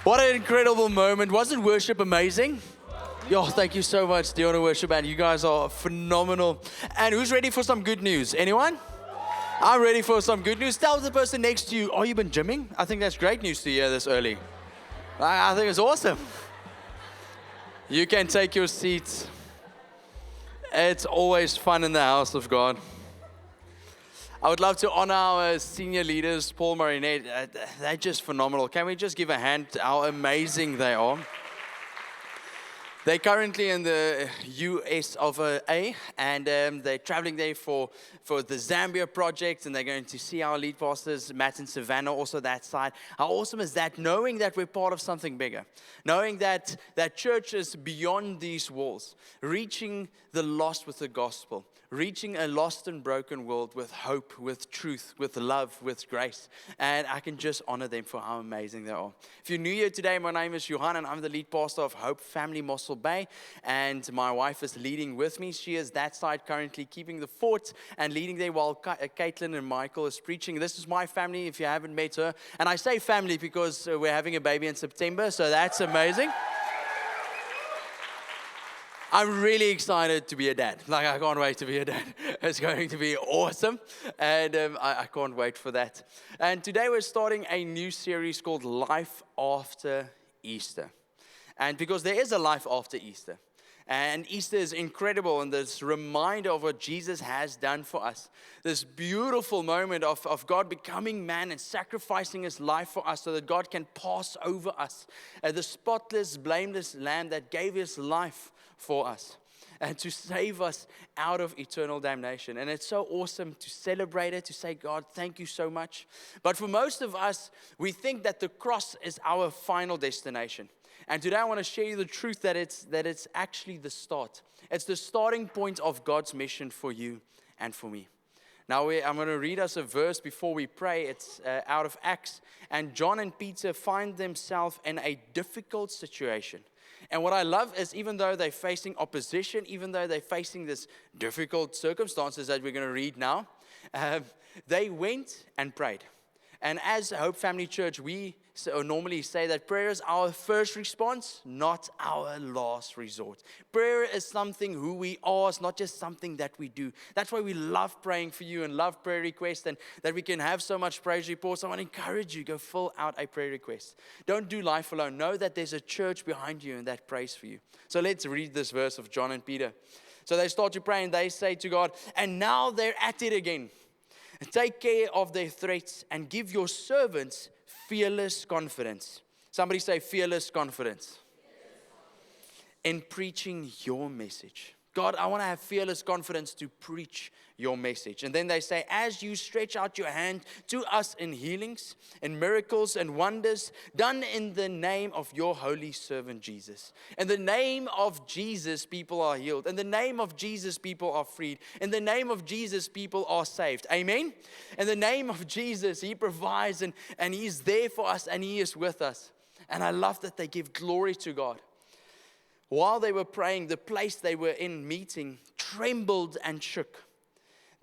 What an incredible moment. Wasn't worship amazing? Yo, thank you so much, Diona Worship Band. You guys are phenomenal. And who's ready for some good news? Anyone? I'm ready for some good news. Tell the person next to you, oh, you been gymming? I think that's great news to hear this early. I think it's awesome. You can take your seats. It's always fun in the house of God. I would love to honor our senior leaders, Paul Marinette. They're just phenomenal. Can we just give a hand to how amazing they are? They're currently in the US of A, and they're traveling there for the Zambia project, and they're going to see our lead pastors, Matt and Savannah, also that side. How awesome is that, knowing that we're part of something bigger, knowing that church is beyond these walls, reaching the lost with the gospel, reaching a lost and broken world with hope, with truth, with love, with grace. And I can just honor them for how amazing they are. If you're new here today, my name is Johan, and I'm the lead pastor of Hope Family Mossel Bay. And my wife is leading with me. She is that side currently keeping the fort and leading there while Caitlin and Michael is preaching. This is my family, if you haven't met her. And I say family because we're having a baby in September, so that's amazing. I'm really excited to be a dad. Like, I can't wait to be a dad. It's going to be awesome. And I can't wait for that. And today we're starting a new series called Life After Easter. And because there is a life after Easter. And Easter is incredible, and this reminder of what Jesus has done for us. This beautiful moment of God becoming man and sacrificing his life for us so that God can pass over us. The spotless, blameless Lamb that gave his life for us and to save us out of eternal damnation. And it's so awesome to celebrate it, to say, God, thank you so much. But for most of us, we think that the cross is our final destination. And today I want to share you the truth that it's actually the start. It's the starting point of God's mission for you and for me. Now I'm going to read us a verse before we pray. It's out of Acts. And John and Peter find themselves in a difficult situation. And what I love is, even though they're facing opposition, even though they're facing this difficult circumstances that we're going to read now, they went and prayed. And as Hope Family Church, we normally say that prayer is our first response, not our last resort. Prayer is something who we are, it's not just something that we do. That's why we love praying for you and love prayer requests, and that we can have so much praise reports. I want to encourage you, go fill out a prayer request. Don't do life alone. Know that there's a church behind you and that prays for you. So let's read this verse of John and Peter. So they start to pray and they say to God, and now they're at it again. Take care of their threats and give your servants fearless confidence. Somebody say fearless confidence. In preaching your message. God, I want to have fearless confidence to preach your message. And then they say, as you stretch out your hand to us in healings and miracles and wonders done in the name of your holy servant Jesus. In the name of Jesus, people are healed. In the name of Jesus, people are freed. In the name of Jesus, people are saved. Amen? In the name of Jesus, he provides and he's there for us and he is with us. And I love that they give glory to God. While they were praying, the place they were in meeting trembled and shook.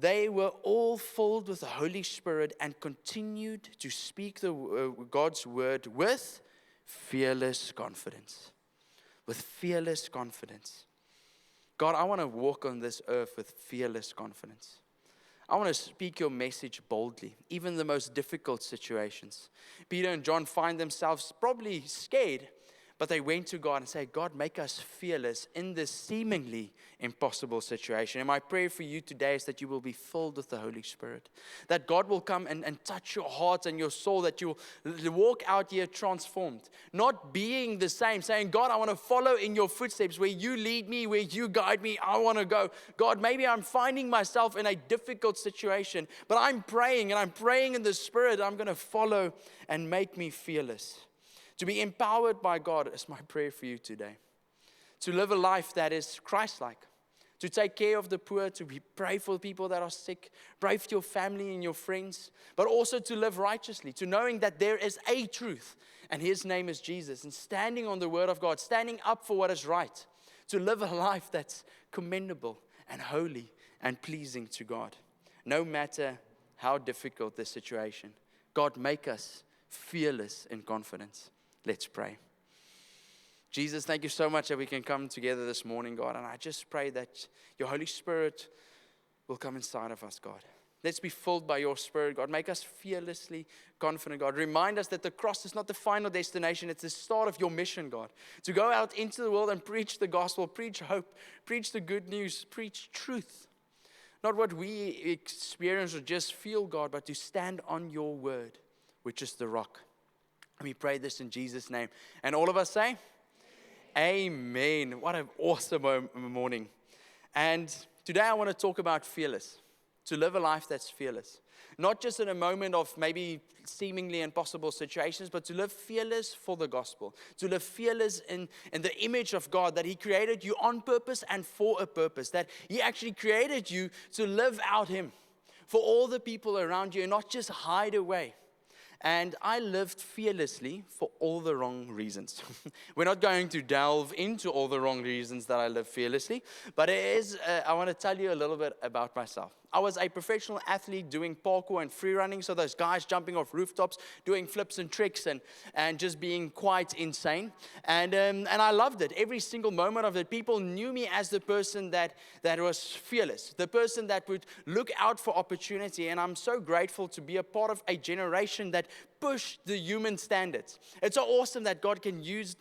They were all filled with the Holy Spirit and continued to speak God's word with fearless confidence. With fearless confidence. God, I want to walk on this earth with fearless confidence. I want to speak your message boldly, even in the most difficult situations. Peter and John find themselves probably scared, but they went to God and said, God, make us fearless in this seemingly impossible situation. And my prayer for you today is that you will be filled with the Holy Spirit. That God will come and touch your heart and your soul, that you'll walk out here transformed. Not being the same, saying, God, I want to follow in your footsteps. Where you lead me, where you guide me, I want to go. God, maybe I'm finding myself in a difficult situation, but I'm praying in the Spirit. I'm going to follow and make me fearless. To be empowered by God is my prayer for you today. To live a life that is Christ-like. To take care of the poor, to pray for people that are sick, pray for your family and your friends, but also to live righteously, to knowing that there is a truth, and his name is Jesus, and standing on the word of God, standing up for what is right, to live a life that's commendable and holy and pleasing to God. No matter how difficult the situation, God, make us fearless in confidence. Let's pray. Jesus, thank you so much that we can come together this morning, God. And I just pray that your Holy Spirit will come inside of us, God. Let's be filled by your Spirit, God. Make us fearlessly confident, God. Remind us that the cross is not the final destination. It's the start of your mission, God. To go out into the world and preach the gospel, preach hope, preach the good news, preach truth. Not what we experience or just feel, God, but to stand on your word, which is the rock. And we pray this in Jesus' name. And all of us say, Amen. What an awesome morning. And today I want to talk about fearless. To live a life that's fearless. Not just in a moment of maybe seemingly impossible situations, but to live fearless for the gospel. To live fearless in the image of God, that He created you on purpose and for a purpose. That He actually created you to live out Him for all the people around you and not just hide away. And I lived fearlessly for all the wrong reasons. We're not going to delve into all the wrong reasons that I live fearlessly, but I want to tell you a little bit about myself. I was a professional athlete doing parkour and free running, so those guys jumping off rooftops, doing flips and tricks and just being quite insane. And I loved it. Every single moment of it, people knew me as the person that was fearless, the person that would look out for opportunity. And I'm so grateful to be a part of a generation that pushed the human standards. It's so awesome that God can use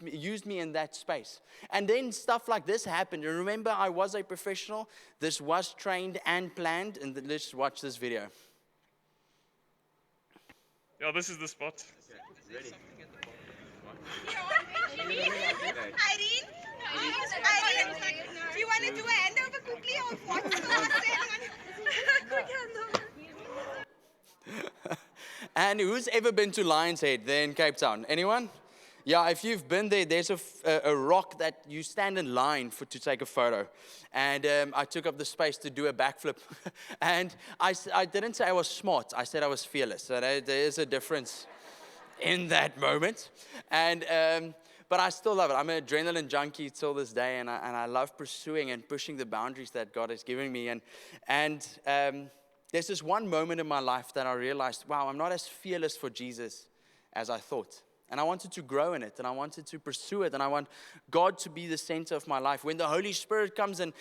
me in that space. And then stuff like this happened. And remember, I was a professional. This was trained and planned. And let's watch this video. Yeah, this is the spot. Okay, ready. Irene, do you want to do a handover quickly or what's the last quick handover? And who's ever been to Lion's Head there in Cape Town? Anyone? Yeah, if you've been there, there's a rock that you stand in line to take a photo. And I took up the space to do a backflip. And I didn't say I was smart. I said I was fearless. So there is a difference in that moment. But I still love it. I'm an adrenaline junkie till this day. And I love pursuing and pushing the boundaries that God has given me. And there's this one moment in my life that I realized, wow, I'm not as fearless for Jesus as I thought. And I wanted to grow in it, and I wanted to pursue it, and I want God to be the center of my life. When the Holy Spirit comes and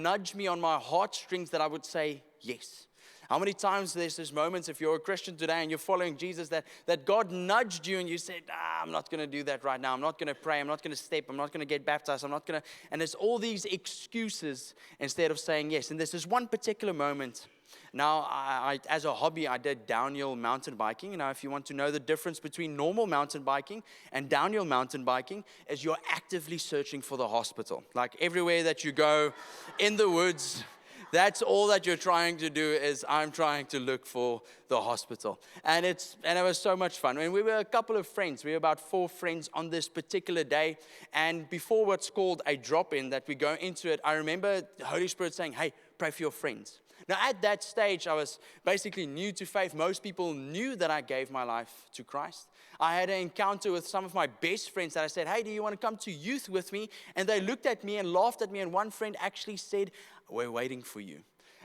nudge me on my heartstrings, that I would say yes. How many times there's these moments, if you're a Christian today and you're following Jesus, that God nudged you and you said, I'm not going to do that right now. I'm not going to pray. I'm not going to step. I'm not going to get baptized. I'm not going to. And there's all these excuses instead of saying yes. And there's this one particular moment. Now, I as a hobby, I did downhill mountain biking. Now, if you want to know the difference between normal mountain biking and downhill mountain biking, is you're actively searching for the hospital. Like everywhere that you go in the woods, that's all that you're trying to do is I'm trying to look for the hospital. And it was so much fun. And we were a couple of friends. We were about 4 friends on this particular day. And before what's called a drop-in that we go into it, I remember the Holy Spirit saying, hey, pray for your friends. Now, at that stage, I was basically new to faith. Most people knew that I gave my life to Christ. I had an encounter with some of my best friends that I said, hey, do you want to come to youth with me? And they looked at me and laughed at me. And one friend actually said, we're waiting for you.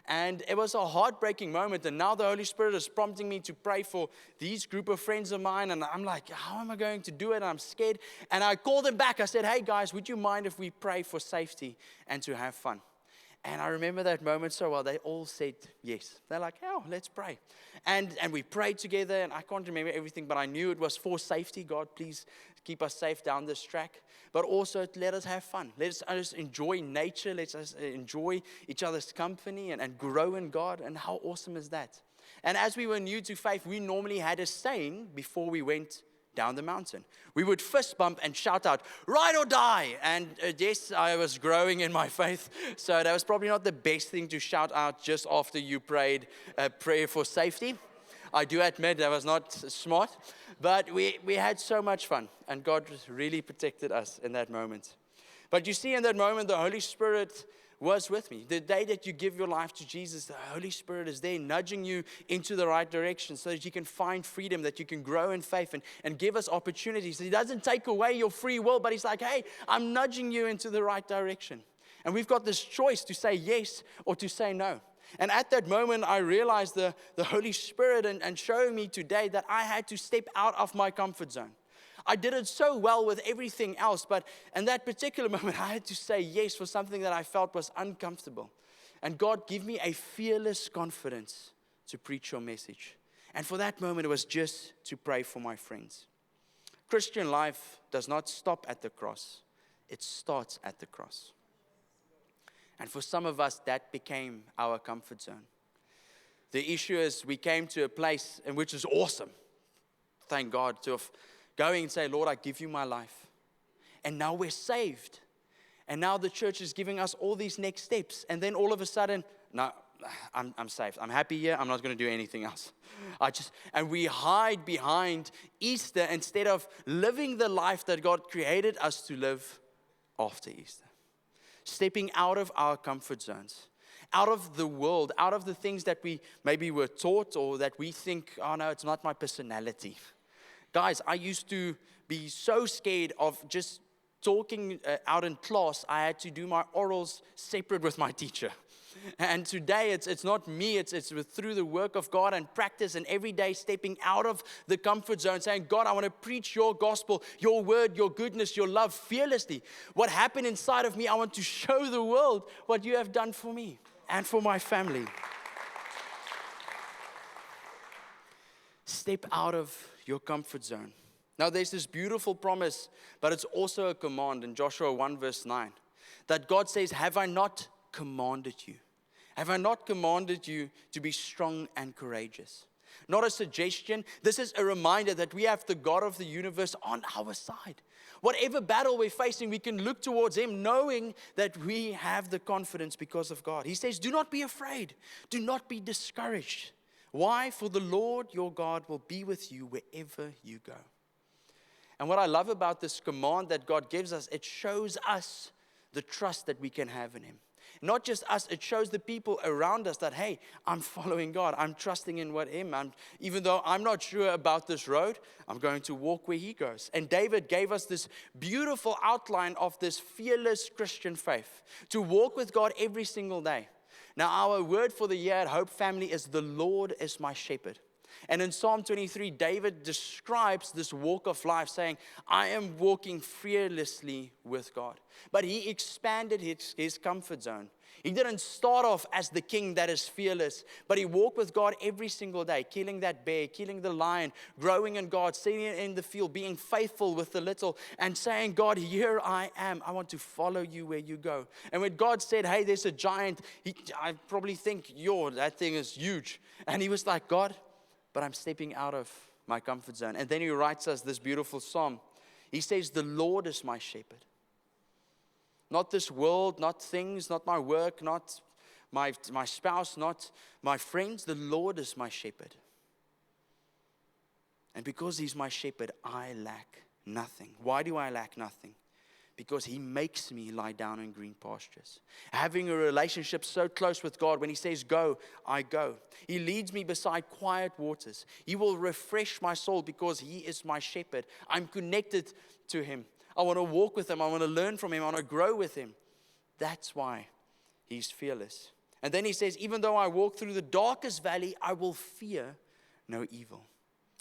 And it was a heartbreaking moment. And now the Holy Spirit is prompting me to pray for these group of friends of mine. And I'm like, how am I going to do it? And I'm scared. And I called them back. I said, hey, guys, would you mind if we pray for safety and to have fun? And I remember that moment so well. They all said yes. They're like, oh, let's pray. And we prayed together. And I can't remember everything, but I knew it was for safety. God, please keep us safe down this track. But also let us have fun. Let us enjoy nature. Let us enjoy each other's company and grow in God. And how awesome is that? And as we were new to faith, we normally had a saying before we went down the mountain. We would fist bump and shout out, ride or die. And yes, I was growing in my faith. So that was probably not the best thing to shout out just after you prayed a prayer for safety. I do admit that was not smart. But we had so much fun. And God really protected us in that moment. But you see, in that moment, the Holy Spirit was with me. The day that you give your life to Jesus, the Holy Spirit is there nudging you into the right direction so that you can find freedom, that you can grow in faith and give us opportunities. He doesn't take away your free will, but He's like, hey, I'm nudging you into the right direction. And we've got this choice to say yes or to say no. And at that moment, I realized the Holy Spirit and showing me today that I had to step out of my comfort zone. I did it so well with everything else, but in that particular moment, I had to say yes for something that I felt was uncomfortable. And God, give me a fearless confidence to preach your message. And for that moment, it was just to pray for my friends. Christian life does not stop at the cross. It starts at the cross. And for some of us, that became our comfort zone. The issue is we came to a place in which is awesome. Thank God to going and say, Lord, I give you my life. And now we're saved. And now the church is giving us all these next steps. And then all of a sudden, no, I'm saved. I'm happy here. I'm not going to do anything else. And we hide behind Easter instead of living the life that God created us to live after Easter. Stepping out of our comfort zones, out of the world, out of the things that we maybe were taught or that we think, oh no, it's not my personality. Guys, I used to be so scared of just talking out in class. I had to do my orals separate with my teacher. And today, it's not me, it's through the work of God and practice and every day stepping out of the comfort zone, saying, God, I want to preach your gospel, your word, your goodness, your love fearlessly. What happened inside of me, I want to show the world what you have done for me and for my family. Step out of your comfort zone. Now, there's this beautiful promise, but it's also a command in Joshua 1 verse 9, that God says, have I not commanded you? Have I not commanded you to be strong and courageous? Not a suggestion. This is a reminder that we have the God of the universe on our side. Whatever battle we're facing, we can look towards Him knowing that we have the confidence because of God. He says, do not be afraid. Do not be discouraged. Why? For the Lord your God will be with you wherever you go. And what I love about this command that God gives us, it shows us the trust that we can have in Him. Not just us, it shows the people around us that, hey, I'm following God. I'm trusting in Him. Even though I'm not sure about this road, I'm going to walk where He goes. And David gave us this beautiful outline of this fearless Christian faith, to walk with God every single day. Now, our word for the year at Hope Family is, the Lord is my shepherd. And in Psalm 23, David describes this walk of life, saying, I am walking fearlessly with God. But he expanded his comfort zone. He didn't start off as the king that is fearless, but he walked with God every single day, killing that bear, killing the lion, growing in God, sitting in the field, being faithful with the little, and saying, God, here I am. I want to follow you where you go. And when God said, hey, there's a giant, I probably think, that thing is huge. And he was like, God, but I'm stepping out of my comfort zone. And then he writes us this beautiful psalm. He says, the Lord is my shepherd. Not this world, not things, not my work, not my spouse, not my friends. The Lord is my shepherd. And because He's my shepherd, I lack nothing. Why do I lack nothing? Because He makes me lie down in green pastures. Having a relationship so close with God, when He says go, I go. He leads me beside quiet waters. He will refresh my soul because He is my shepherd. I'm connected to Him. I want to walk with Him. I want to learn from Him. I want to grow with Him. That's why He's fearless. And then He says, even though I walk through the darkest valley, I will fear no evil.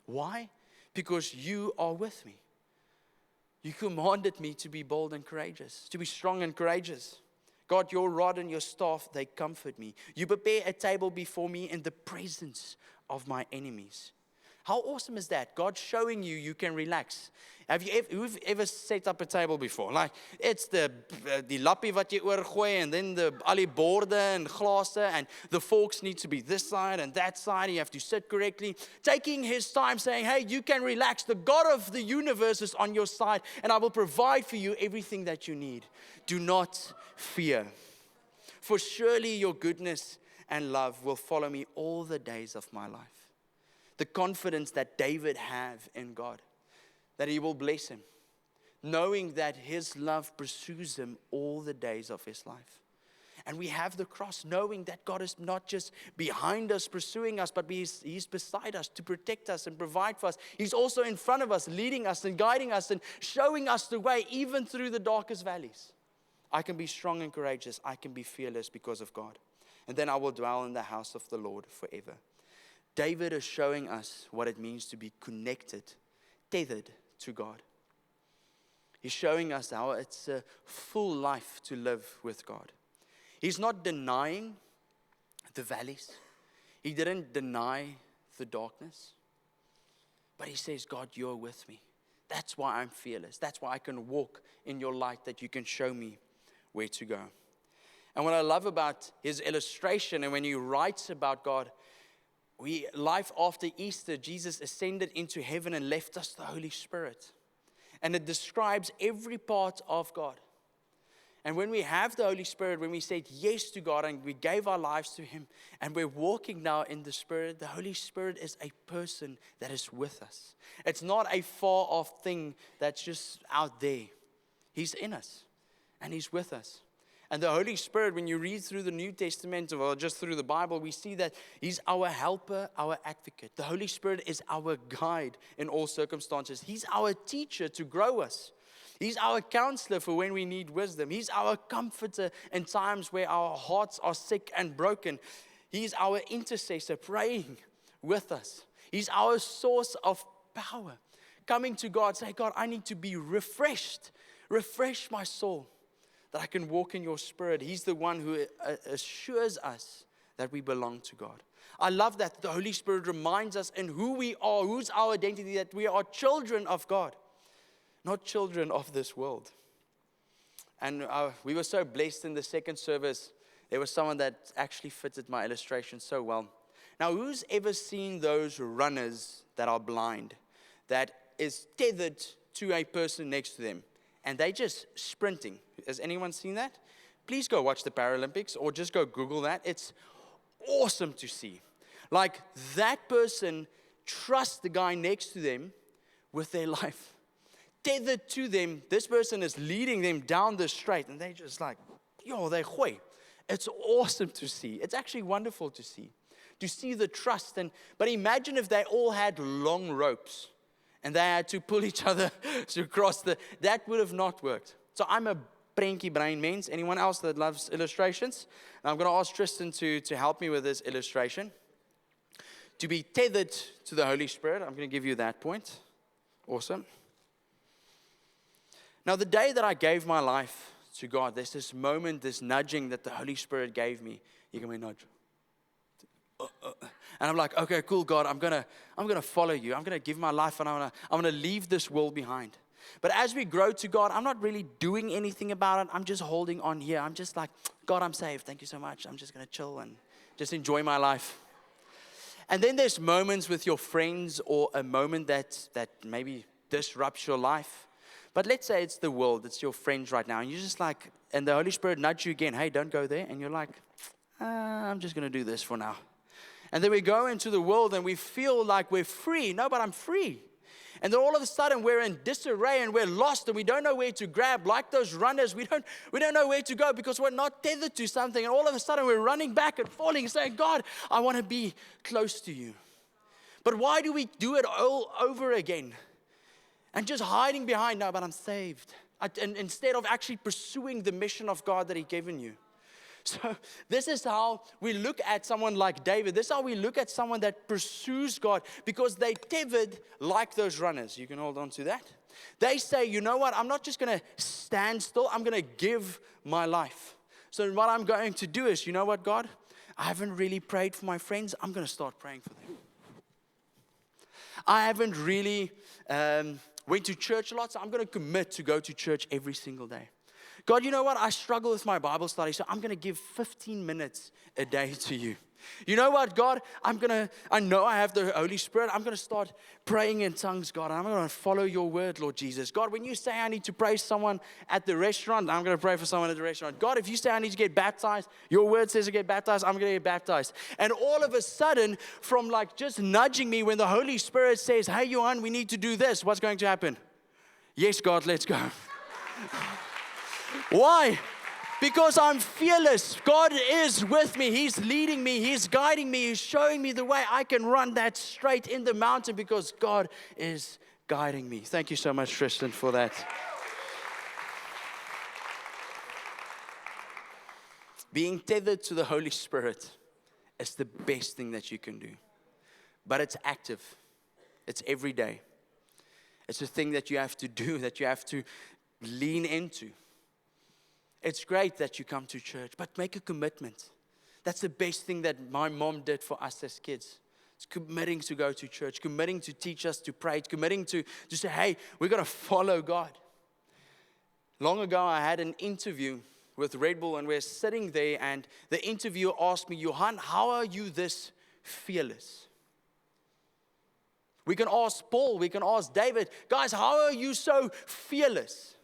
Why? Because you are with me. You commanded me to be bold and courageous, to be strong and courageous. God, your rod and your staff, they comfort me. You prepare a table before me in the presence of my enemies. How awesome is that? God showing you can relax. Have you ever set up a table before? Like, it's the lappie wat jy oorgooi, and then al die borde and glase, and the forks need to be this side and that side. You have to sit correctly. Taking His time, saying, hey, you can relax. The God of the universe is on your side, and I will provide for you everything that you need. Do not fear. For surely your goodness and love will follow me all the days of my life. The confidence that David had in God, that He will bless him, knowing that His love pursues him all the days of his life. And we have the cross, knowing that God is not just behind us, pursuing us, but He's beside us to protect us and provide for us. He's also in front of us, leading us and guiding us and showing us the way, even through the darkest valleys. I can be strong and courageous. I can be fearless because of God. And then I will dwell in the house of the Lord forever. David is showing us what it means to be connected, tethered to God. He's showing us how it's a full life to live with God. He's not denying the valleys. He didn't deny the darkness. But he says, God, you're with me. That's why I'm fearless. That's why I can walk in your light, that you can show me where to go. And what I love about his illustration, and when he writes about God, life after Easter, Jesus ascended into heaven and left us the Holy Spirit. And it describes every part of God. And when we have the Holy Spirit, when we said yes to God and we gave our lives to him, and we're walking now in the Spirit, the Holy Spirit is a person that is with us. It's not a far off thing that's just out there. He's in us and he's with us. And the Holy Spirit, when you read through the New Testament or just through the Bible, we see that he's our helper, our advocate. The Holy Spirit is our guide in all circumstances. He's our teacher to grow us. He's our counselor for when we need wisdom. He's our comforter in times where our hearts are sick and broken. He's our intercessor praying with us. He's our source of power. Coming to God, say, God, I need to be refreshed. Refresh my soul that I can walk in your Spirit. He's the one who assures us that we belong to God. I love that the Holy Spirit reminds us in who we are, who's our identity, that we are children of God. Not children of this world. And we were so blessed in the second service. There was someone that actually fitted my illustration so well. Now, who's ever seen those runners that are blind, that is tethered to a person next to them, and they just sprinting? Has anyone seen that? Please go watch the Paralympics or just go Google that. It's awesome to see. Like, that person trusts the guy next to them with their life. Tethered to them, this person is leading them down the straight, and they just like, they gooi. It's awesome to see. It's actually wonderful to see the trust. But imagine if they all had long ropes, and they had to pull each other to cross that would have not worked. So I'm a prentjie brain mens. Anyone else that loves illustrations? And I'm going to ask Tristan to help me with this illustration. To be tethered to the Holy Spirit, I'm going to give you that point. Awesome. Now, the day that I gave my life to God, there's this moment, this nudging that the Holy Spirit gave me. You give me a nudge. And I'm like, okay, cool, God, I'm gonna follow you. I'm gonna give my life, and I'm gonna leave this world behind. But as we grow to God, I'm not really doing anything about it. I'm just holding on here. I'm just like, God, I'm saved. Thank you so much. I'm just gonna chill and just enjoy my life. And then there's moments with your friends, or a moment that maybe disrupts your life. But let's say it's the world, it's your friends right now, and you're just like, and the Holy Spirit nudges you again, hey, don't go there. And you're like, I'm just going to do this for now. And then we go into the world and we feel like we're free. No, but I'm free. And then all of a sudden we're in disarray and we're lost and we don't know where to grab. Like those runners, we don't know where to go because we're not tethered to something. And all of a sudden we're running back and falling and saying, God, I want to be close to you. But why do we do it all over again? And just hiding behind, no, but I'm saved. And instead of actually pursuing the mission of God that He's given you. So this is how we look at someone like David. This is how we look at someone that pursues God, because they tethered like those runners. You can hold on to that. They say, you know what? I'm not just going to stand still. I'm going to give my life. So what I'm going to do is, you know what, God? I haven't really prayed for my friends. I'm going to start praying for them. I haven't really went to church a lot, so I'm going to commit to go to church every single day. God, you know what? I struggle with my Bible study, so I'm going to give 15 minutes a day to you. You know what, God? I know I have the Holy Spirit. I'm going to start praying in tongues, God. I'm going to follow your word, Lord Jesus. God, when you say I need to pray someone at the restaurant, I'm going to pray for someone at the restaurant. God, if you say I need to get baptized, your word says to get baptized, I'm going to get baptized. And all of a sudden, from like just nudging me, when the Holy Spirit says, hey, Johan, we need to do this, what's going to happen? Yes, God, let's go. Why? Because I'm fearless. God is with me. He's leading me. He's guiding me. He's showing me the way. I can run that straight in the mountain because God is guiding me. Thank you so much, Tristan, for that. Being tethered to the Holy Spirit is the best thing that you can do. But it's active. It's every day. It's a thing that you have to do, that you have to lean into. It's great that you come to church, but make a commitment. That's the best thing that my mom did for us as kids. It's committing to go to church, committing to teach us to pray, committing to say, hey, we're going to follow God. Long ago, I had an interview with Red Bull, and we're sitting there, and the interviewer asked me, Johan, how are you this fearless? We can ask Paul, we can ask David, guys, how are you so fearless?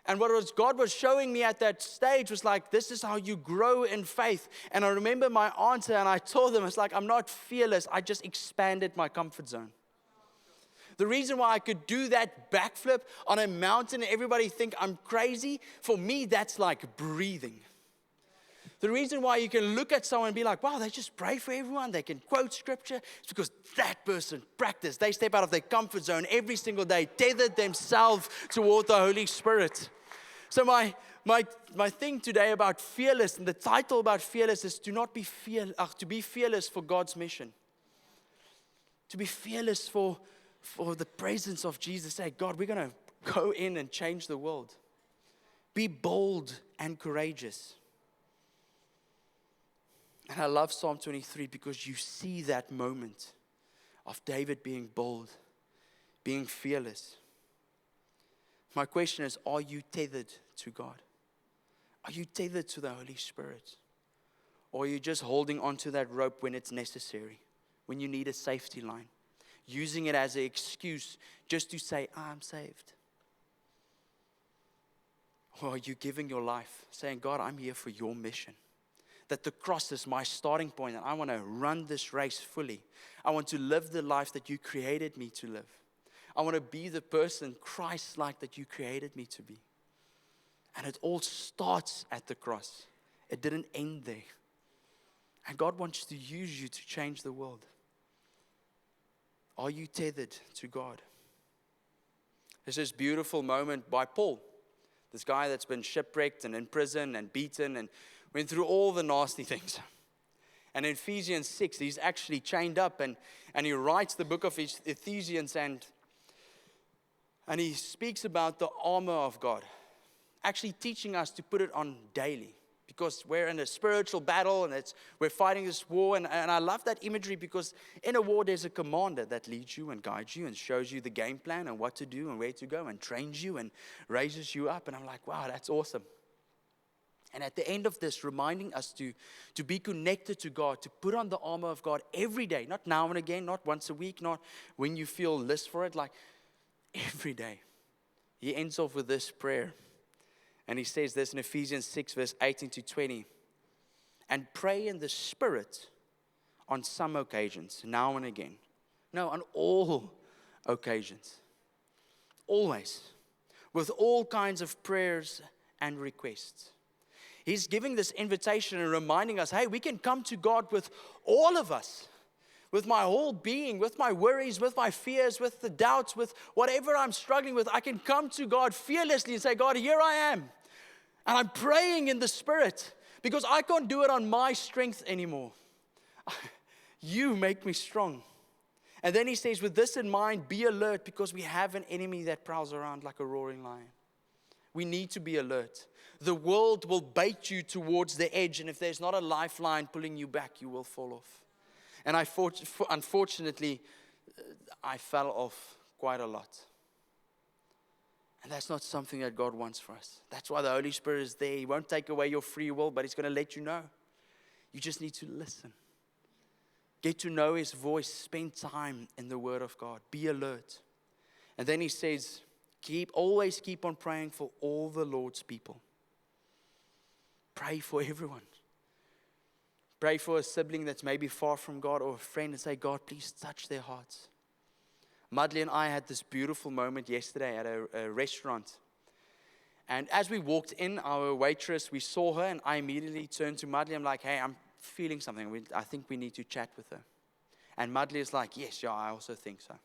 And God was showing me at that stage was like, this is how you grow in faith. And I remember my answer, and I told them, it's like, I'm not fearless. I just expanded my comfort zone. The reason why I could do that backflip on a mountain and everybody think I'm crazy, for me, that's like breathing. The reason why you can look at someone and be like, wow, they just pray for everyone. They can quote scripture. It's because that person practiced. They step out of their comfort zone every single day, tethered themselves toward the Holy Spirit. So my thing today about fearless, and the title about fearless is to be fearless for God's mission. To be fearless for the presence of Jesus. Say, God, we're going to go in and change the world. Be bold and courageous. And I love Psalm 23 because you see that moment of David being bold, being fearless. My question is, are you tethered to God? Are you tethered to the Holy Spirit? Or are you just holding onto that rope when it's necessary, when you need a safety line, using it as an excuse just to say, I'm saved? Or are you giving your life, saying, God, I'm here for your mission? That the cross is my starting point, and I want to run this race fully. I want to live the life that you created me to live. I want to be the person Christ-like that you created me to be. And it all starts at the cross. It didn't end there. And God wants to use you to change the world. Are you tethered to God? There's this beautiful moment by Paul, this guy that's been shipwrecked and in prison and beaten and went through all the nasty things. And in Ephesians 6, he's actually chained up and he writes the book of Ephesians and he speaks about the armor of God, actually teaching us to put it on daily because we're in a spiritual battle and we're fighting this war. And I love that imagery because in a war, there's a commander that leads you and guides you and shows you the game plan and what to do and where to go and trains you and raises you up. And I'm like, wow, that's awesome. And at the end of this, reminding us to be connected to God, to put on the armor of God every day, not now and again, not once a week, not when you feel list for it, like every day. He ends off with this prayer. And he says this in Ephesians 6, verse 18 to 20. And pray in the Spirit on some occasions, now and again. No, on all occasions. Always. With all kinds of prayers and requests. He's giving this invitation and reminding us, hey, we can come to God with all of us, with my whole being, with my worries, with my fears, with the doubts, with whatever I'm struggling with. I can come to God fearlessly and say, God, here I am. And I'm praying in the Spirit because I can't do it on my strength anymore. You make me strong. And then he says, with this in mind, be alert because we have an enemy that prowls around like a roaring lion. We need to be alert. The world will bait you towards the edge, and if there's not a lifeline pulling you back, you will fall off. And unfortunately, I fell off quite a lot. And that's not something that God wants for us. That's why the Holy Spirit is there. He won't take away your free will, but He's going to let you know. You just need to listen. Get to know His voice. Spend time in the Word of God. Be alert. And then He says, always keep on praying for all the Lord's people. Pray for everyone. Pray for a sibling that's maybe far from God or a friend and say, God, please touch their hearts. Mudley and I had this beautiful moment yesterday at a restaurant. And as we walked in, our waitress, we saw her and I immediately turned to Mudley. I'm like, hey, I'm feeling something. I think we need to chat with her. And Mudley is like, yes, yeah, I also think so.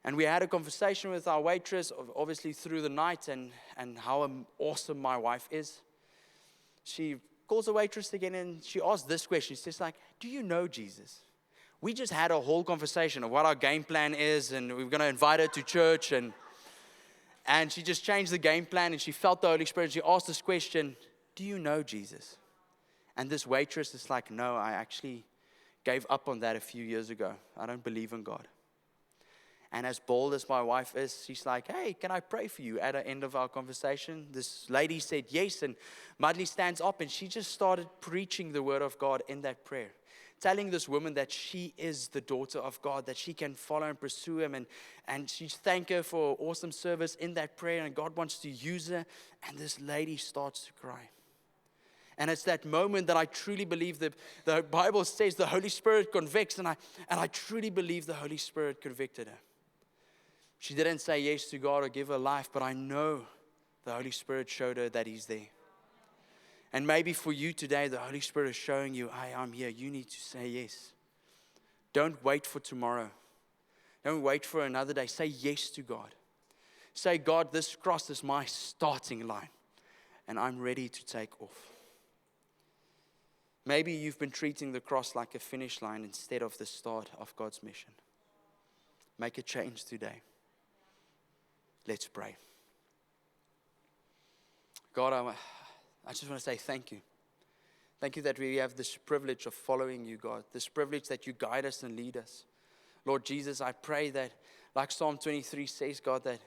And we had a conversation with our waitress, obviously through the night, and how awesome my wife is. She calls the waitress again and she asks this question. She says like, do you know Jesus? We just had a whole conversation of what our game plan is and we're going to invite her to church. And And she just changed the game plan, and she felt the Holy Spirit. She asked this question, do you know Jesus? And this waitress is like, no, I actually gave up on that a few years ago. I don't believe in God. And as bold as my wife is, she's like, hey, can I pray for you? At the end of our conversation, this lady said yes, and Madly stands up, and she just started preaching the word of God in that prayer, telling this woman that she is the daughter of God, that she can follow and pursue him, and she thanked her for awesome service in that prayer, and God wants to use her, and this lady starts to cry. And it's that moment that I truly believe that the Bible says the Holy Spirit convicts, and I truly believe the Holy Spirit convicted her. She didn't say yes to God or give her life, but I know the Holy Spirit showed her that He's there. And maybe for you today, the Holy Spirit is showing you, hey, I'm here. You need to say yes. Don't wait for tomorrow. Don't wait for another day. Say yes to God. Say, God, this cross is my starting line, and I'm ready to take off. Maybe you've been treating the cross like a finish line instead of the start of God's mission. Make a change today. Let's pray. God, I just want to say thank you. Thank you that we have this privilege of following you, God. This privilege that you guide us and lead us. Lord Jesus, I pray that, like Psalm 23 says, God, that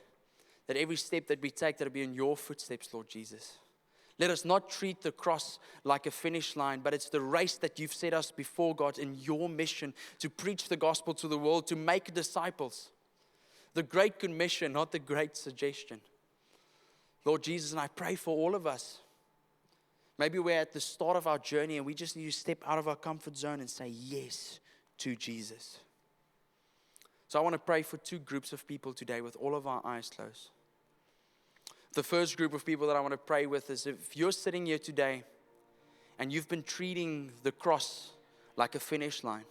every step that we take, that will be in your footsteps, Lord Jesus. Let us not treat the cross like a finish line, but it's the race that you've set us before, God, in your mission to preach the gospel to the world, to make disciples. The Great Commission, not the Great Suggestion. Lord Jesus, and I pray for all of us. Maybe we're at the start of our journey and we just need to step out of our comfort zone and say yes to Jesus. So I want to pray for two groups of people today with all of our eyes closed. The first group of people that I want to pray with is if you're sitting here today and you've been treating the cross like a finish line.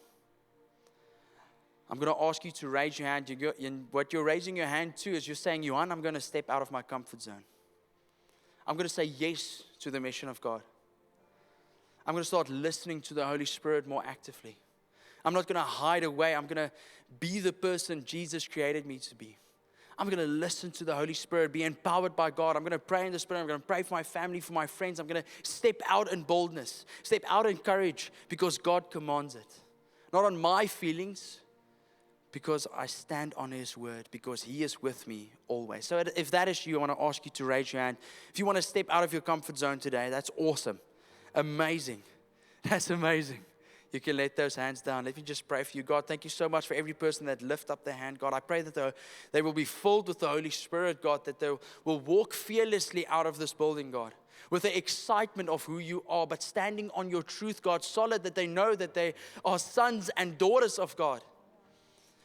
I'm going to ask you to raise your hand. And what you're raising your hand to is you're saying, Johan, I'm going to step out of my comfort zone. I'm going to say yes to the mission of God. I'm going to start listening to the Holy Spirit more actively. I'm not going to hide away. I'm going to be the person Jesus created me to be. I'm going to listen to the Holy Spirit, be empowered by God. I'm going to pray in the Spirit. I'm going to pray for my family, for my friends. I'm going to step out in boldness, step out in courage because God commands it. Not on my feelings, because I stand on His word, because He is with me always. So if that is you, I want to ask you to raise your hand. If you want to step out of your comfort zone today, that's awesome. Amazing. That's amazing. You can let those hands down. Let me just pray for you. God, thank you so much for every person that lift up their hand. God, I pray that they will be filled with the Holy Spirit, God, that they will walk fearlessly out of this building, God, with the excitement of who you are, but standing on your truth, God, solid, that they know that they are sons and daughters of God.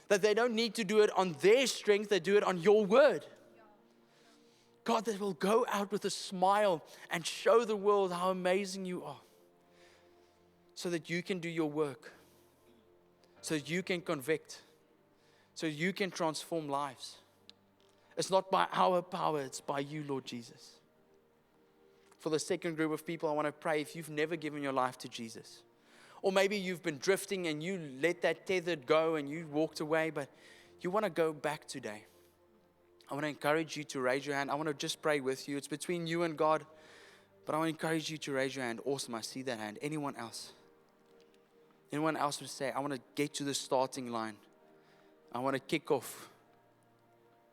That they don't need to do it on their strength, they do it on your word. God, that will go out with a smile and show the world how amazing you are. So that you can do your work. So that you can convict. So you can transform lives. It's not by our power, it's by you, Lord Jesus. For the second group of people, I want to pray if you've never given your life to Jesus. Or maybe you've been drifting and you let that tethered go and you walked away, but you want to go back today. I want to encourage you to raise your hand. I want to just pray with you. It's between you and God, but I want to encourage you to raise your hand. Awesome, I see that hand. Anyone else? Anyone else would say, I want to get to the starting line. I want to kick off.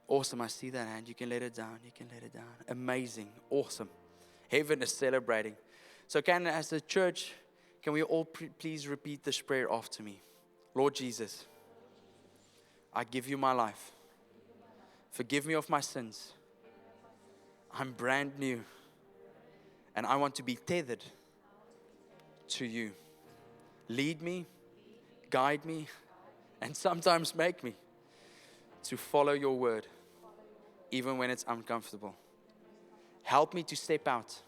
Awesome, I see that hand. You can let it down. You can let it down. Amazing. Awesome. Heaven is celebrating. So as a church, can we all please repeat this prayer after me? Lord Jesus, I give you my life. Forgive me of my sins. I'm brand new. And I want to be tethered to you. Lead me, guide me, and sometimes make me to follow your word, even when it's uncomfortable. Help me to step out,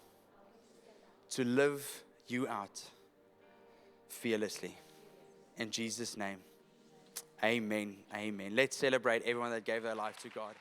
to live you out fearlessly. In Jesus' name, amen, amen. Let's celebrate everyone that gave their life to God.